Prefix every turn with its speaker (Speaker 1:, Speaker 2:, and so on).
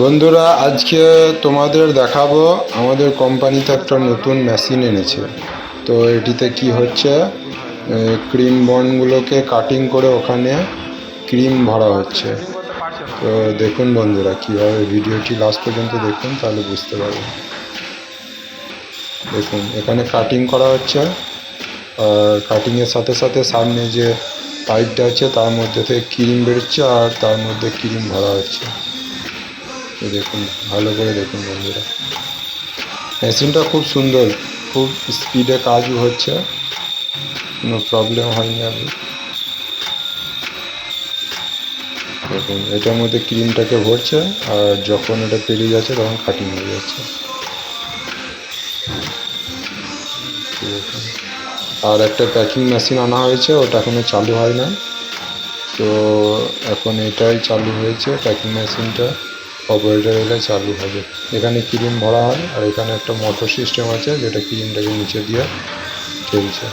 Speaker 1: বন্ধুরা, আজকে তোমাদের দেখাবো আমাদের কোম্পানিতে একটা নতুন মেশিন এনেছে। তো এটিতে কি হচ্ছে, ক্রিম বনগুলোকে কাটিং করে ওখানে ক্রিম ভরা হচ্ছে। তো দেখুন বন্ধুরা, কীভাবে ভিডিওটি লাস্ট পর্যন্ত দেখুন, তাহলে বুঝতে পারবেন। দেখুন, এখানে কাটিং করা হচ্ছে, আর কাটিংয়ের সাথে সাথে সামনে যে পাইপটা আছে তার মধ্যে থেকে ক্রিম বেরোচ্ছে, আর তার মধ্যে ক্রিম ভরা হচ্ছে। তো দেখুন, ভালো করে দেখুন বন্ধুরা, মেশিনটা খুব সুন্দর, খুব স্পিডে কাজও হচ্ছে, কোনো প্রবলেম হয়নি। আমি দেখুন, এটার মধ্যে ক্রিমটাকে ভরছে, আর যখন এটা পেরিয়ে যাচ্ছে তখন কাটিং হয়ে যাচ্ছে। আর একটা প্যাকিং মেশিন আনা হয়েছে, ওটা এখনো চালু হয় না। তো এখন এটাই চালু হয়েছে, প্যাকিং মেশিনটা অপারেটর এলে চালু হবে। এখানে ক্রিম ভরা হয়, আর এখানে একটা মোটর সিস্টেম আছে যেটা ক্রিমটাকে নিচে দিয়ে ঠেলছে।